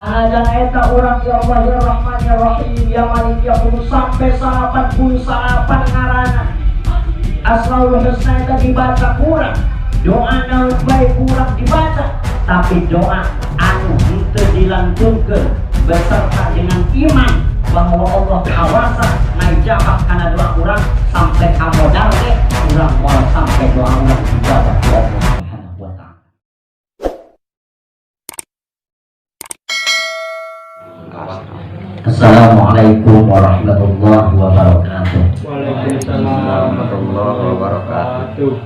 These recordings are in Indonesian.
Anajan eta urang ya Allah ya Rahman ya Rahim ya Malik ya Qudus sampai 88 ngaranna. Asmaul Husna eta dibaca kurang, doa naon bae kurang dibaca, tapi doa anu henteu dilantunkeun beserta dengan iman bahwa Allah kawasa ngajabah kana doa urang sampai ka modal teh urang moal sampai doa urang dijabah ku Allah Subhanahu wa taala. Assalamualaikum warahmatullahi wabarakatuh. Waalaikumsalam warahmatullahi wabarakatuh.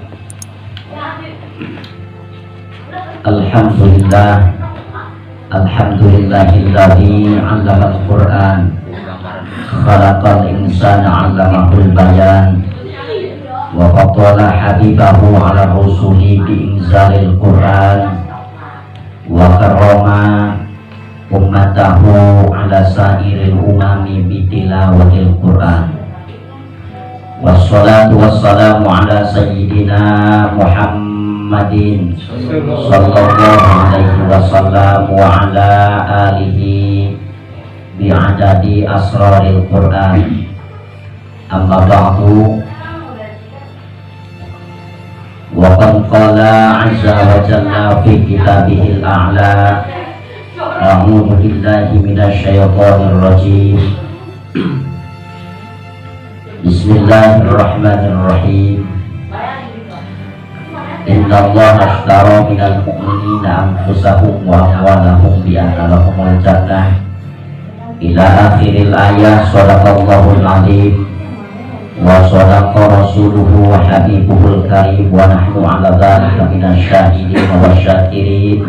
Alhamdulillah, alhamdulillahilladzi 'allama al-Qur'an, khalaqal insana 'allamahul bayan, wa faddala habibahu 'ala rusuli bi inzalil Qur'an, wa karrama ummatahu ala sairil umami bitilawatil Qur'an. Wassalatu wassalamu ala sayyidina Muhammadin sallallahu alaihi wasallam wa ala alihi bi'adadi asraril Qur'an. Amma ba'du, wa qad qala 'azza wa jalla fi kitabihil a'la, a'udzu billahi minasyaitonir rajim. Bismillahirrahmanirrahim. Innallaha ashtara minal mu'minina anfusahum wa amwalahum bi anna lahumul jannah ila akhiril ayat. Shadaqallahul alim wa shadaqa rasuluhu wa habibuhul karim wa nahnu ala dzalika minasyahidin wa syakirin.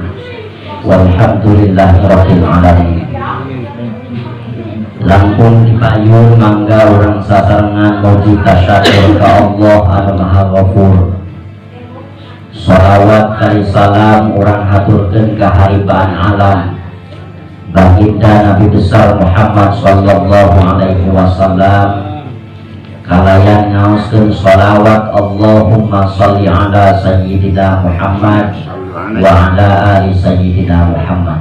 Walhamdulillahi rabbil alamin. Lampung dipayun mangga urang sasarengan muji tasyakur ka Allah anu Maha Ghafur. Shalawat kali salam urang haturkeun ka haribaan alam baginda Nabi besar Muhammad sallallahu alaihi wasallam. Kalayan ngaoskeun shalawat Allahumma shalli ala sayyidina Muhammad wa ala ali sayyidina Muhammad.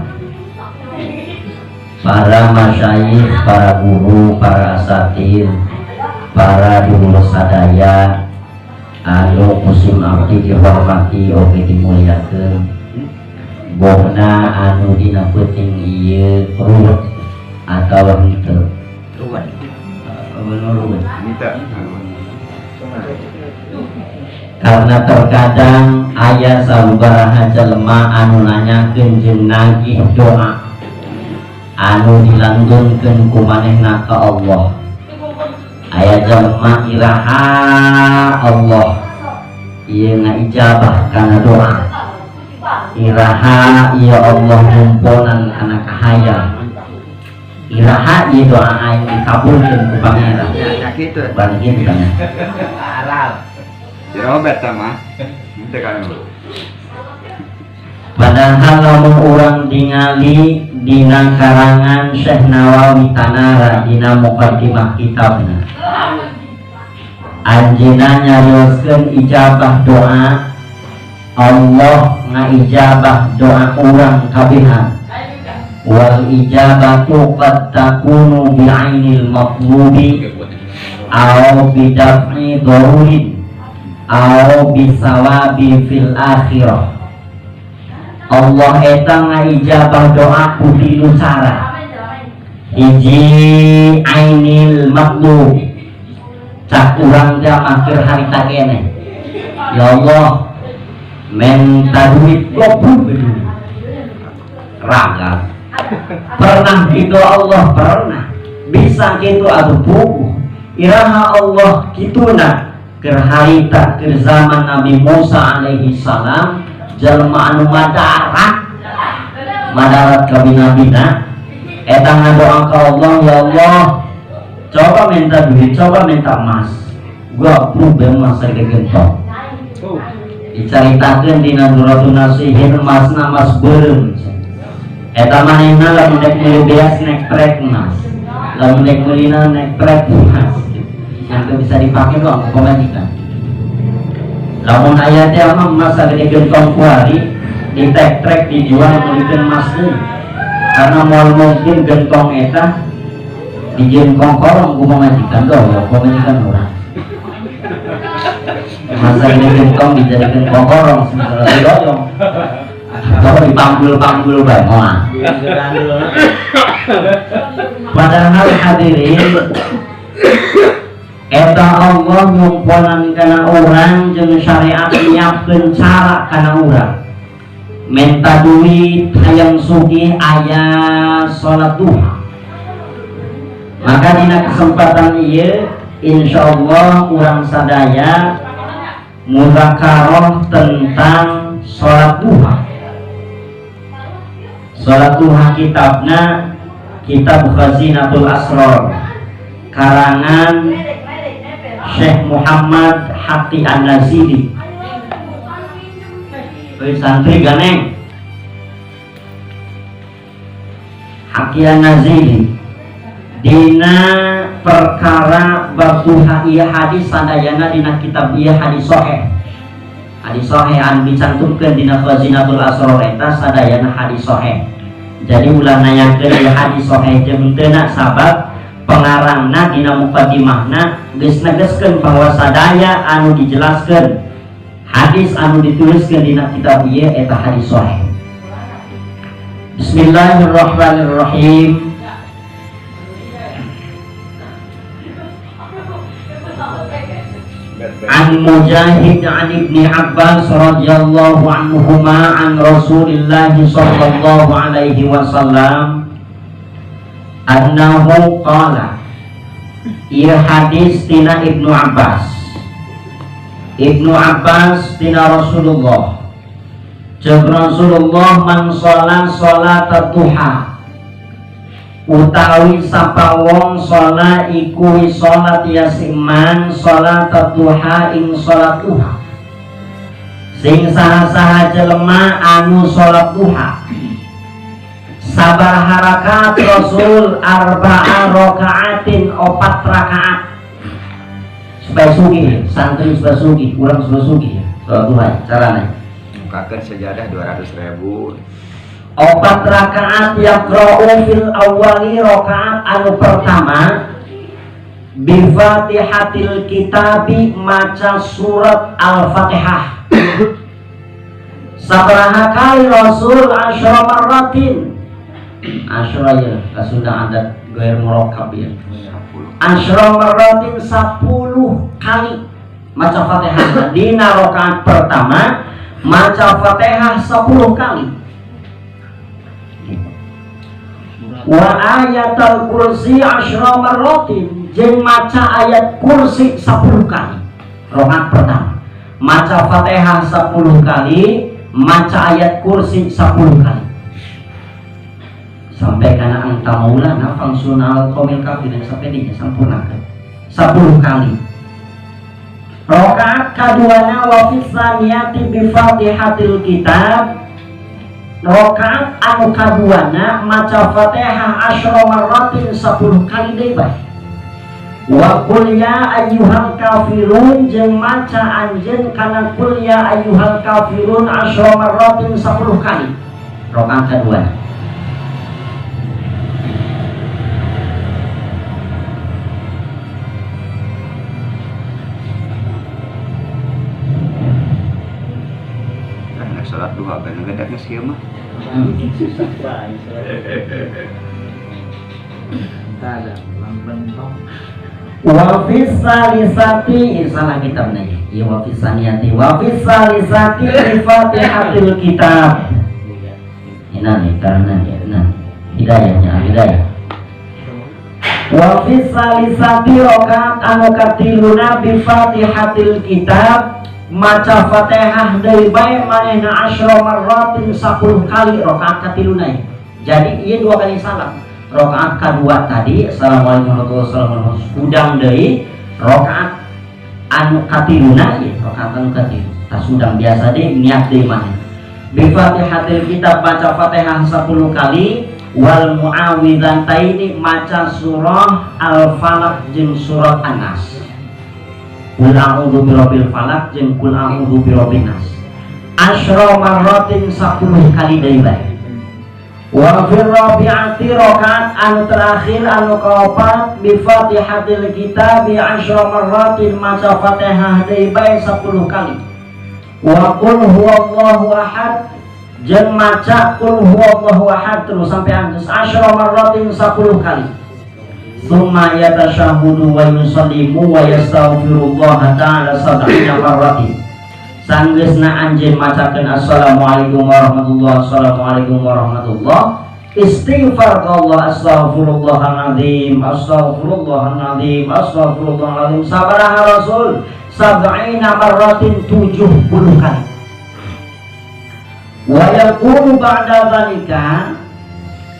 Para masyayikh, para guru, para asatidz, para dulur sadaya anu musim abdi dihormati oge dimuliakeun. Bohna anu dina peuting ieu ruwet atawa henteu. Ruwet. Ruwet. Karena terkadang aya sabaraha jelema anu nanyakeun jeung nagih doa anu dilanggengkeun ku manehna ka Allah. Aya jelema iraha Allah ieu ngaijabah kana doa, iraha ieu Allah nyumponan kana kahayang, iraha ieu doa aing dikabulkeun ku Pangeran. Ya kitu. Bari kitu kana. Halal. Dirobet sama. Henteu kan. Padahal lamun urang ningali dina karangan Syekh Nawawi Tanara dina muqaddimah kitabna, anjeunna nyarioskeun ijabah doa Allah ngaijabah doa urang kabehan. Wal ijabatu qad takunu bi'ainil maqlubi aw bidaf'i dharurin aw bisawabi fil akhirah. Allah eta ngaijabah doa ku tilu cara. Hiji ainil matlub, cak urang teh akhir harita keneh, ya Allah menta duit goblok bener raga. Pernah gitu Allah, pernah bisa gitu atuh puguh. Iraha Allah kituna keur harita keur zaman Nabi Musa alaihi salam, jalma anu madarat ka bina-bina eta ngadoa ka Allah, ya Allah coba minta duit, coba minta emas, gua problem masa gegentok. Dicaritakeun dina Duratun Nasihin emasna emas beureum. Eta manehna lamun dek meuli beas nek prek emas, lamun dek meulina nek prek emas, yang bisa dipake doang pemajikan. Lamun aya teh mah emas sagede gentong kuari ditek-trek dijual mulikeun emas deui. karena mau mungkin gentong eta dijin kongkorong ku mengajikan doh ya mengajikan orang masa ini gentong dijadikan kongkorong sebenarnya doyong atau dipanggul-panggul baik moa. Padahal hadirin eta Allah nyumponan kana orang jeung syariat nyiapkeun cara kana urang menta duit hayang sugih aya salat duha. Maka dina kesempatan ieu insyaallah urang sadaya muzakarah tentang salat duha. Salat duha kitabna kitab Khazinatul Asrar karangan Syekh Muhammad Hati An-Nazili. Santri ganeng Hati An-Nazili dina perkara bab duha ieu hadis sadayana dina kitab ieu hadis sahih. Hadis sahih anu dicantumkeun dina Khazinatul Asrar eta sadayana hadis sahih. Jadi ulah nanyakeun ieu hadis sahih jeung teu na sabab pengarangna dina muqaddimahna geus negeskeun bahwa sadaya anu dijelaskeun hadis anu dituliskeun dina kitab ieu eta hadis sahih. Bismillahirrahmanirrahim. An Mujahid an Ibni Abbas radhiyallahu anhuma an Rasulillah sallallahu alaihi wasallam annahu qala. Ieu hadis tina Ibnu Abbas. Ibnu Abbas tina Rasulullah. Jeung Rasulullah man sholat salat duha. Utawi sapa wong sholat iku sholat yasiman sholat duha ing sholat duha. Sing saha-saha jelema anu sholat duha. Sabaraha rakaat Rasul arba'a rakaatin 4 rakaat. Supaya sugih, santri supaya sugih, urang supaya sugih. Sholat duha carana. Mukakeun sajadah 200.000. 4 rakaat yaqra'u fil awwali rakaat anu pertama bi Fatihatil kitabi maca surat Al-Fatihah. Sabaraha kali Rasul asyra marratin. Asyra ya sudah adat gair murakkab ya. Asyra marratin 10 kali maca Fatihah. Dina rakaat pertama maca Fatihah 10 kali. Wa ayatul kursi asyra marratin jeung maca ayat kursi 10 kali. Rakaat pertama maca Fatihah 10 kali, maca ayat kursi 10 kali. Sampai kana anta maulana fungsional qomil kafirin sampai dinya sampurnakeun 10 kali. Rakaat kaduana wa fi tsaniyati bi Fatihatil kitab. Rakaat anu kaduana maca Fatihah asyra marratin 10 kali deui bae. Wa qul ya ayyuhal kafirun jeung maca anjeun kana qul ya ayyuhal kafirun asyra marratin 10 kali. Rakaat kaduana. Salat duha kan ngedaknya sih mah. Wa fis salisati salah kitabna ya wa fis saniyati wa fis salisati Fatihatil kitab. Ini karena hidayahnya hidayah. Wa fis salisati rakaat anu katiluna bi Fatihatil kitab maca Fatihah deui bae manehna asyra marratin 10 kali rakaat katiluna. Jadi ieu 2 kali salam. Rakaat kedua tadi assalamualaikum warahmatullahi wabarakatuh udang deui rakaat anu katiluna ieu rakaat anu katilu. Tas udang biasa deui niat deui maneh. Bi Fatihatil kitab baca Fatihah 10 kali wal muawwidzataini maca surah Al-Falaq jeung surat An-Nas. Qul a'udzu birabbil falaq jeung qul a'udzu birabbin nas. Asyra marratin 10 kali deui bae. Wa fil rabi'ati rakaat anu terakhir anu kaopat bi Fatihatil kitab 10 marratin maca Fatihah deui bae 10 kali. Wa qul huwallahu ahad jeung maca qul huwallahu ahad terus sampai antus 10 marratin 10 kali. Tsumma yatashahhudu wa yusallimu wa yastaghfirullah ta'ala 70 marratin. Sanggeusna anjeun macakeun assalamualaikum warahmatullahi assalamualaikum warahmatullah istighfar ka Allah astaghfirullahaladzim astaghfirullahaladzim astaghfirullahaladzim sabaraha Rasul 70 marratin 70 kali. Wa yaqulu ba'da dzalika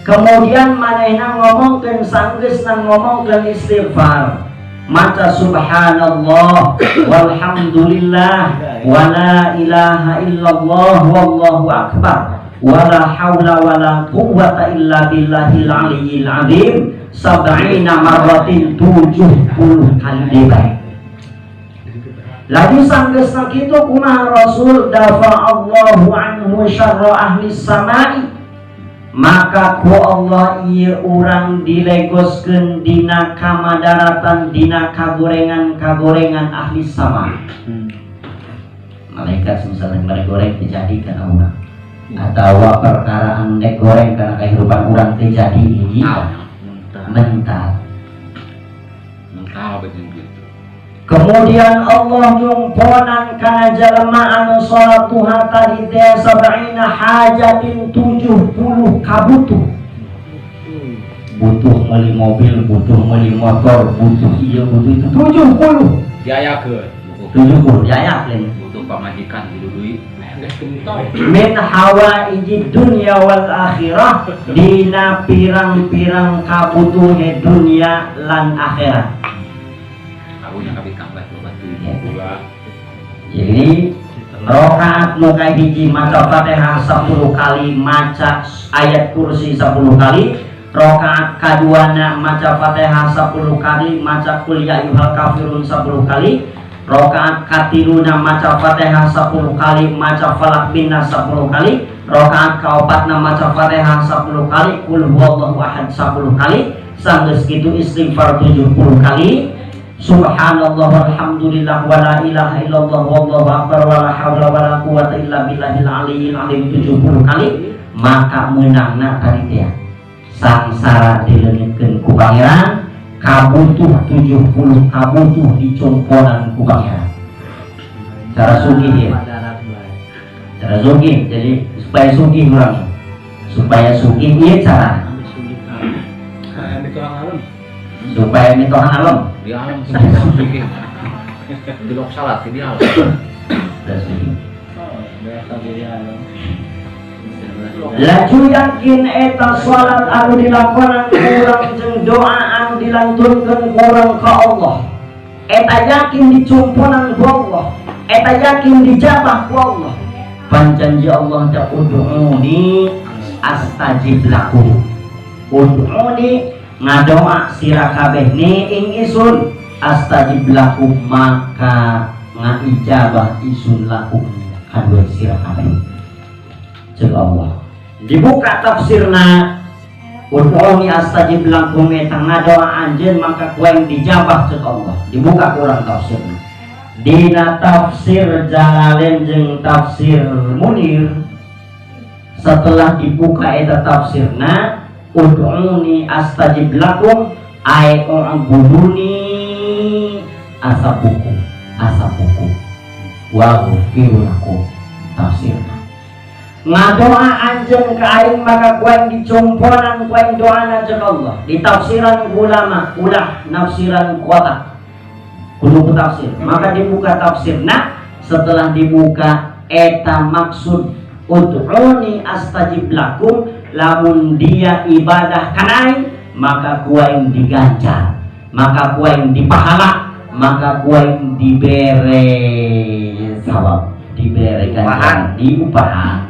kemudian manehna ngomongkeun sanggeusna ngomongkeun istighfar maca subhanallah walhamdulillah wala ilaha illallah wallahu akbar wala haula wala quwwata illa billahil aliyyil azim 70 marratin 70 kali bae. Lagi sanggeusna kitu kumaha Rasul dafa Allahu anhu syarra ahli samai maka ku Allah ieu urang dilegoskeun dina kamadaratan dina kagorengan ahli sama. Malaikat misalnya mereka goreng dijadikan Allah atau perkara ande goreng karena kehidupan urang terjadi ini mental begitu. Kemudian Allah nyumponan kana jalema anu salat duha tadi teh 70 hajatin 70 kabutuh. Butuh meuli mobil, butuh meuli motor, butuh ieu butuh itu 70. Diayakeun. 70 diayakeun. Butuh pamajikan hidup duit. Min hawaijid dunya wal akhirah dina pirang-pirang kabutuhe dunia lan akhirat. Jadi rakaat nu kahiji maca Fatihah 10 kali maca ayat kursi 10 kali, rakaat kaduana maca Fatihah 10 kali maca qul ya ayyuhal kafirun 10 kali, rakaat katiluna maca Fatihah 10 kali maca falaq binnas 10 kali, rakaat kaopatna maca Fatihah 10 kali qul huwallahu ahad 10 kali, sanggeus kitu istighfar 70 kali. Subhanallah walhamdulillah wala ilaha illallah wallahu akbar wala haula wala quwwata illa billahil aliyyil azim 70 kali. Maka meunangna tadi teh sangsara dileungitkeun ku pangeran kabutuh 70 kabutuh dicomponan ku pangeran. Cara sugih ya. Cara sugih jadi supaya sugih urang. Supaya sugih ieu cara. Supaya mitohan alam di alam sugih di lok salat di alam laju yakin eta salat anu dilakonan kurang jeung doa anu dilantunkeun kurang ka Allah eta yakin dicumpunan ku Allah eta yakin dijabah ku Allah panjanji Allah ta ud'uni astajib lakum ud'uni ngadoa sira kabeh ni ing isun astajib lakum maka ngaijabah isun lakum kadue sira kabeh ceuk Allah. Dibuka tafsirna ud'uni astajib lakum eta ngadoa anjeun maka kueng dijabah ceuk Allah. Dibuka kurang tafsirna dina tafsir Jalalain jeung tafsir Munir setelah dibuka eta tafsirna ud'uni astajib lakum ay u'buduni asabukum wa ghufiru lakum tafsirna ngadoa anjeun ka aing maka kueng dicumponan kueng doana jeung Allah di tafsiran ulama ulah nafsiran kuota kudu tafsir maka dibuka tafsirna setelah dibuka eta maksud ud'uni astajib lakum lamun dia ibadah kanai maka kuaing diganjar maka kuaing dipahala maka kuaing dibere sawab dibere ganjaran diupah.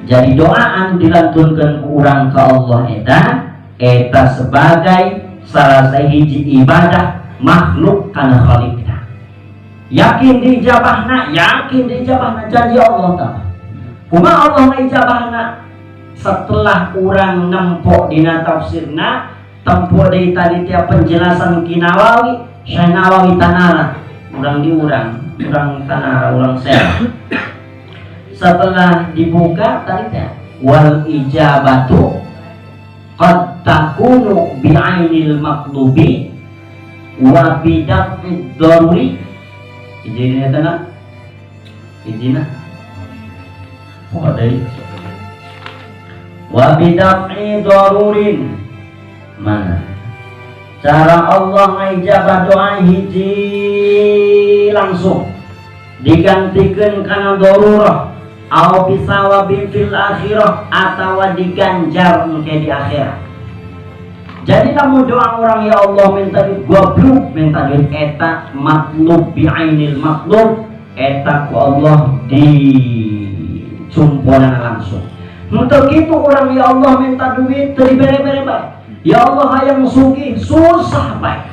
Jadi doa anu dilantunkeun ku urang ka Allah eta sebagai salah sahiji ibadah makhluk kana khaliqna yakin dijabahna janji Allah ta'ala Kuma Allah ngijabahna setelah urang nempok dina tafsirna tempo dari tadi tiap penjelasan Kinawawi Syekh Nawawi Tanara urang Tanara urang saya setelah dibuka tadi teh wal ijabatu qad takunu bi'ainil maqlubi wa bidaf'id daruri ijina tanah ijina wadai wa bidaf'i darurin mana cara Allah ngijabah doa hiji langsung digantikan karena darurah au bisawabi fil akhirah atau diganjar mungkin di akhirat. Jadi kamu doa orang ya Allah minta duit goblok minta duit eta matlub bi'ainil matlub eta ku Allah dicumponan langsung. Untuk itu orang ya Allah minta duit bere-bere baik. Ya Allah hayang sugih susah baik.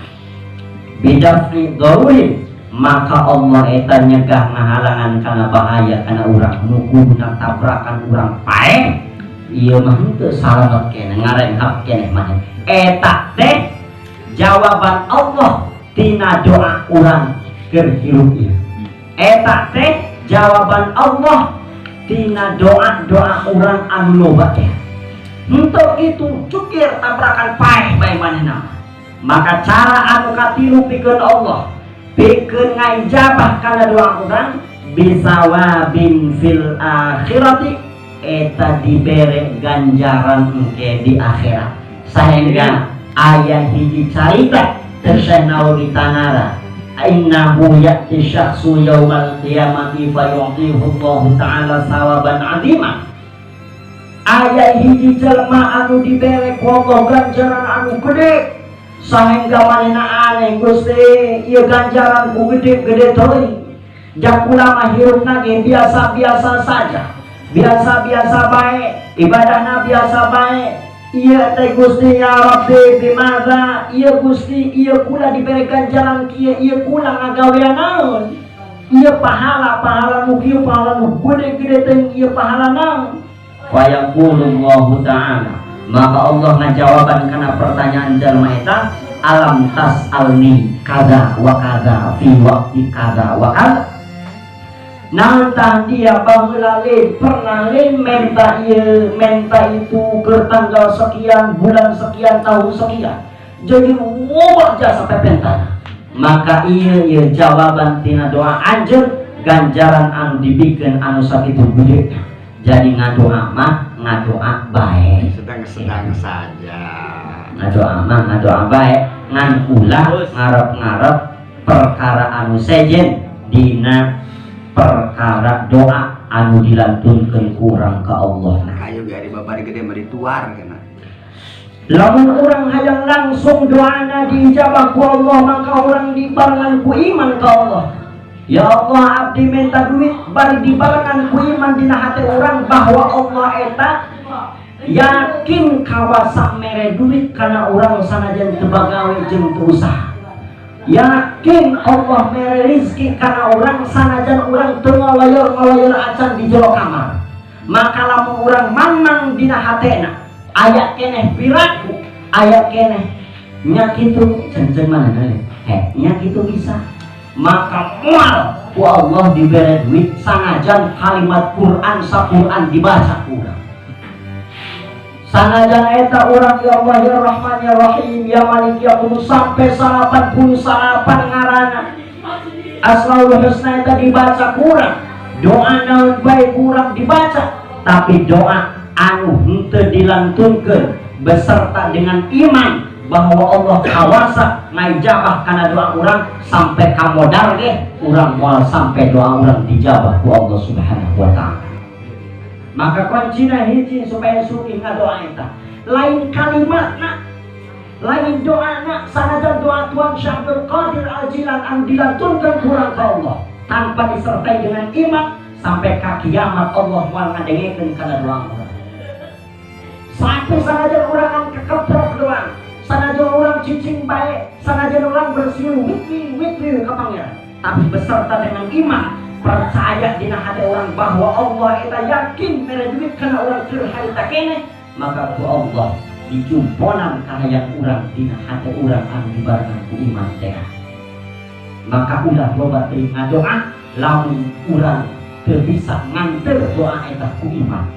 Bidafi darurin maka Allah eta nyegah ngahalangan karena bahaya karena urang nukuna tabrakan urang pae ieu mah teu salamet keneh ngarenghap keneh mah eta teh jawaban Allah tina doa urang keur hirup ieu eta teh jawaban Allah tina doa urang anu loba teh untuk itu cukir tabrakan pae bae manehna maka cara anu katilu pikeun Allah pikeun ngaijabah kana doa urang bisawabin fil akhirati eta dibere ganjaran engke di akhirat sehingga ayat hiji carita Syekh Nawawi Tanara innahu ya'ti syakhsu yaumal qiyamati fa yu'tihu Allah ta'ala sawaban 'azima ayat hiji jelema anu dibere ku Allah ganjaran anu gede sehingga manehna aneh Gusti ieu ganjaran ku gede-gede teuing jakula mah hirupna ge biasa-biasa saja biasa-biasa baik ibadahna biasa baik iya teh Gusti ya Rabbi bimaza iya Gusti iya kula diberi ganjaran kieu iya kula ngagawean naon iya pahala nu kieu pahala nu gede-gede teh iya pahala naon wa yaqulullahu ta'ala maka Allah ngajawaban kana pertanyaan jalma eta alam tas'alni kada wa kada fi waqti kada wa kada nantang dia baheula pernah menta itu ke tanggal sekian bulan sekian tahun sekian jadi wobah jasa pepentana maka ieu jawaban tina doa anjeun ganjaran anu dibikeun anu sakitu gede jadi ngadoa mah ngadoa bae sedang-sedang saja ngadoa mah ngadoa bae ngan ulah ngarep-ngarep perkara anu sejen dina perkara doa anu dilantunkeun kurang ka Allah. Nah, ayo biar babari gede mah dituar kana. Lamun urang hayang langsung doana diijabah ku Allah maka urang dibarengan ku iman ka Allah. Ya Allah abdi minta duit bari dibarengan ku iman dina hati urang bahwa Allah eta yakin kawasa mere duit kana urang sanajan teu bagawe jeung teu usaha. Yakin Allah mere rizki karena orang sanajan orang teu ngoloyor acan di jero kamar maka lamun urang mamang dina hatena aya keneh piraku aya keneh nya kitu janjen mana nya kitu bisa maka moal ku Allah dibere duit sanajan kalimat Quran sa-Quran dibaca urang sanajan eta urang ya Allah ya Rahman ya Rahim ya Malik ya Qudus sampai 88 ngaranna Asmaul Husna eta dibaca kurang doa naon bae kurang dibaca tapi doa anu henteu dilantunkeun beserta dengan iman bahwa Allah kawasa ngaijabah kana doa urang sampai ka modal ge urang moal sampai doa urang dijabah ku Allah Subhanahu wa taala maka kuncina hiji supaya sugih ngadoa eta lain kalimatna lain doana sanajan doa Tuhan Syabdul Qadir Al-Jilan anu dilantunkeun kurang ka Allah tanpa disertai dengan iman sampai ka kiamat Allah moal ngadengekeun kana doa urang sampai sanajan urang anu kekeprok doang sanajan urang cicing bae sanajan urang bersiul witwi ka pangeran tapi beserta dengan iman percaya dina hati orang bahwa Allah eta yakin mere duit kana orang keur harita keneh, maka ku Allah dijumponan kana yang urang dina hati urang anu dibarengan ku iman teh. Maka ulah loba teuing ngadoa lamun urang teu bisa nganter doa eta ku iman.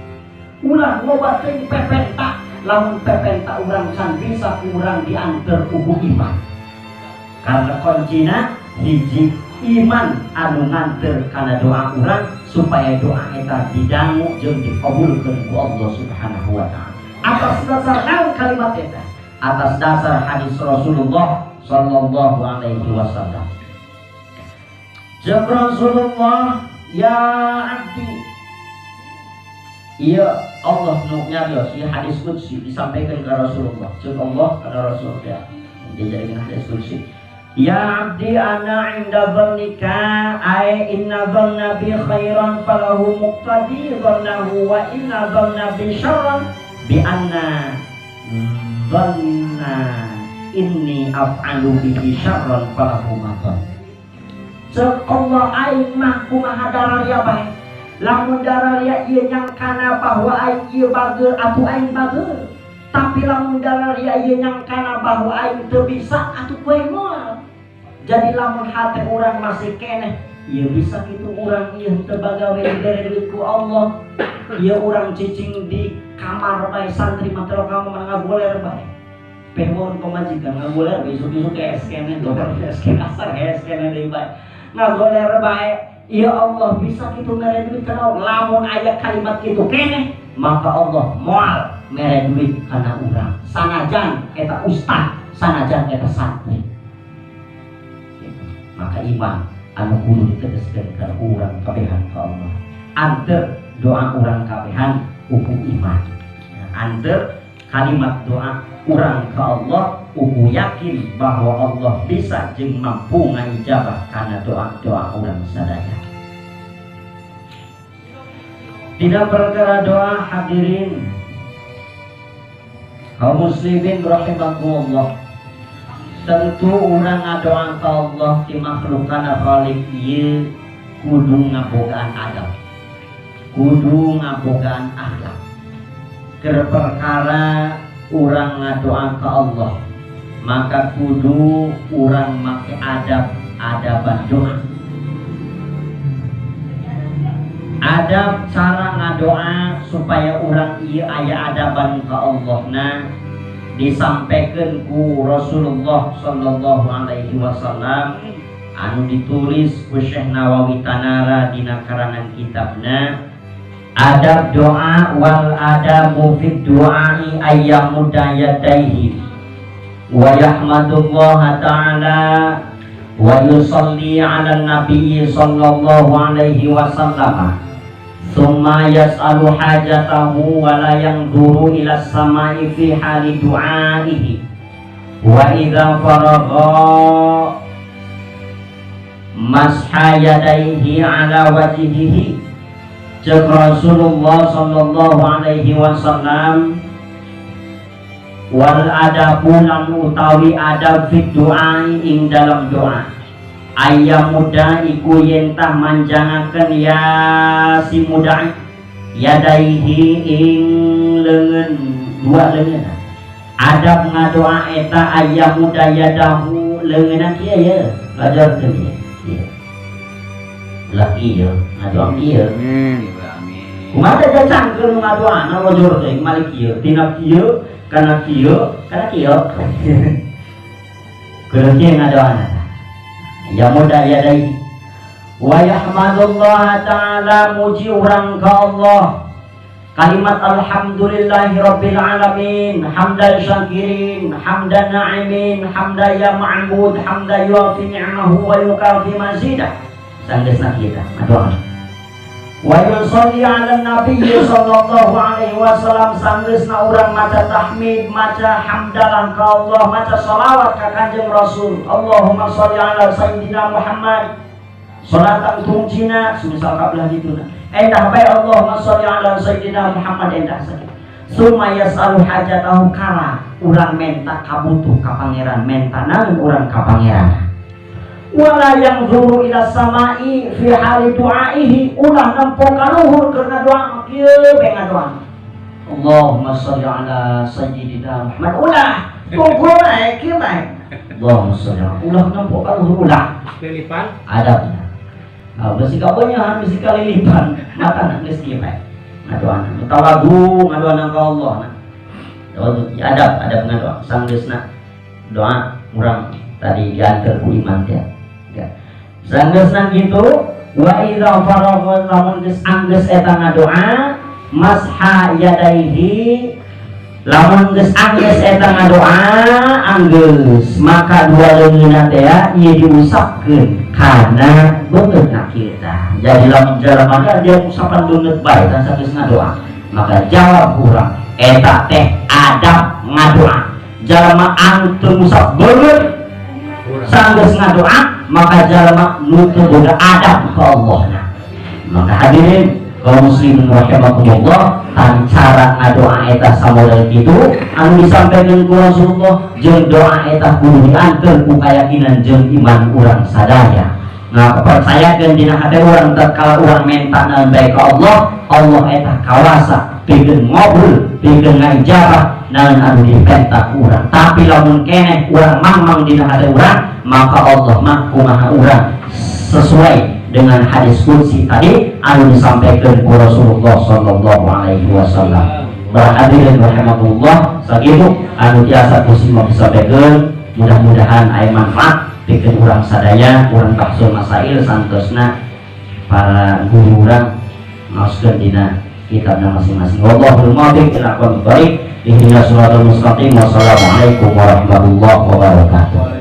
Ulah loba teuing pepenta lamun pepenta urang can bisa ku urang dianter ku iman. Karena kuncina hiji iman anu nganter kana doa urang supaya doa eta didangu jeung dikabulkeun ku Allah Subhanahu wa taala. Atas dasar naon kalimat eta? Atas dasar hadis Rasulullah sallallahu alaihi wasallam. Jeung Rasulullah, ya abdi, iya Allah nu nyarios ieu hadis qudsi disampaikan ke Rasulullah. Jeung Allah kana Rasul ya. Dijadikan hadis qudsi. Ya abdi ana inda dhannika ay inna dhanna bi khairan falahu muqtadi dhannahu wa inna dhanna bi syarran bi anna dhanna inni af'alu bihi syarran falahu maqad. Cek Allah aing mah kumaha dararia bae. Lamun dararia ieu nyangkana bahwa aing ieu bageur atuh aing bageur. Tapi lamun dararia ieu nyangkana bahwa aing teu bisa atuh poe moal. Jadi lamun hate urang masih keneh, ieu bisa kitu urang ieu teu bagawe dibere duit ku Allah. Ieu urang cicing di kamar bae santri mantero kamu ngagoler bae. Pehon pamajikan ngagoler bae isuk-isuk ke SKN dokter SKN asar SKN deui bae. Ngagoler bae, ya Allah bisa kitu mere duit kana lamun aya kalimat kitu keneh, maka Allah moal mere duit kana urang. Sanajan eta ustad, sanajan eta santri. Maka iman anu kudu ditegaskeun ka urang kabehan ka Allah. Anteur doa urang kabehan uku iman. Anteur kalimat doa urang ka Allah uku yakin bahwa Allah bisa jeung mampu ngajabah kana doa-doa urang sadaya. Dina perkara doa hadirin kaum muslimin rahimakumullah, tentu urang ngadoa ka Allah ti makhlukana khaliq ieu kudu ngabogaan adab, kudu ngabogaan akhlak. Keur perkara urang ngadoa ka Allah, maka kudu urang make adaban doa. Adab cara ngadoa supaya urang ieu aya adaban ka Allahna disampaikan ku Rasulullah sallallahu alaihi wasallam anu ditulis ku Syekh Nawawi Tanara dina karangan kitabna Adab Doa wal adabu fid du'ai ayyamudda yadaihi wa yahmadullaha ta'ala wa yusalli ala nabiyyi sallallahu alaihi wasallam thumma yas'alu hajatahu wa la yanzuru ila samai fi hali du'aihi wa idza faragha masha yadaihi ala wajhihi. Cek Rasulullah sallallahu alaihi wasallam wal adabu lan utawi adab fit du'ai ing dalam doa ayam muda iku yentah manjangaken ya si muda yadaihi ing leungeun dua leungeun. Adab ngadoa eta ayam muda yadahu leungeunna kieu ye ngajarkeun ye kieu lah kieu ngadoa kieu kumaha teh cangkeun ngadoa na wajur teh malik kieu tina kieu kana kieu kana kieu kudu kieu ngadoana ya muda yadai wa yahmadullah ta'ala muji urang ka Allah kalimat alhamdulillahi rabbil alamin hamdan syakirin hamdan na'imin hamdan ya ma'bud hamdan yuafi ni'mahu wa yukafi mazidah sanggeusna kita ngadoa wa yusalli ala nabiyyi sallallahu alaihi wasallam sanggeusna urang maca tahmid maca hamdalah ka Allah maca shalawat ka Kanjeng Rasul Allahumma sholli ala sayyidina Muhammad salatan tungcina semisal kabelah dituna endah bae Allahumma sholli ala sayyidina Muhammad endah sakit summa yas'alu hajatahu kala urang menta kabutuh ka pangeran menta naon urang ka pangeran wala yang zuru ila samai fi hali du'aihi ulah nampo kaluhur karena doa kieu benga doa Allahumma sholli ala sayyidina Muhammad ulah tunggu bae kieu bae Allahumma sholli ulah nampo kaluhur ulah Lilipan. adabnya besi kabonya besi kalilipan mata nak geus kieu bae ngadoan tawadu ngadoan ka Allah adab ngadoa sanggeusna doa urang tadi diantar ku iman teh ya sanggeusna kitu wa idza faragha lamun geus anggeus eta ngadoa masha yadaihi lamun geus anggeus eta ngadoa anggeus maka dua leungeunna teh ieu diusapkeun kana beungeutna kita jadi lamun jelema dia usapan beungeut bae dan sageus ngadoa maka jawab urang eta teh adab ngadoa jalma anu teu musab beungeut sanggeus ngadoa maka jalma nu teu boga adab ka Allahna maka hadirin kaum muslimin rahimakumullah tan cara ngadoa eta samodel kitu anu disampaikeun ku Rasulullah jeung doa eta kudu dianteur ku kayakinan jeung iman urang sadaya nah kepercayakeun dina hate urang tatkala urang menta naon bae ka Allah Allah eta kawasa pikeun ngabul pikeun ngaijabah naon anu dipenta urang tapi lamun keneh urang mamang dina hate urang maka Allah mah kumaha urang sesuai dengan hadis qudsi tadi anu disampaikan ku Rasulullah sallallahu alaihi wasallam. Hadirin rahimakumullah sakitu anu tiasa kusima disampaikan mudah-mudahan aya manfaat pikeun urang sadaya urang bahsul masail santosna para guru urang ngaoskeun dina kitabna masing-masing. Wallahul muwaffiq ila aqwamit thoriq ihdinas siratal mustaqim. Wassalamualaikum warahmatullahi wabarakatuh.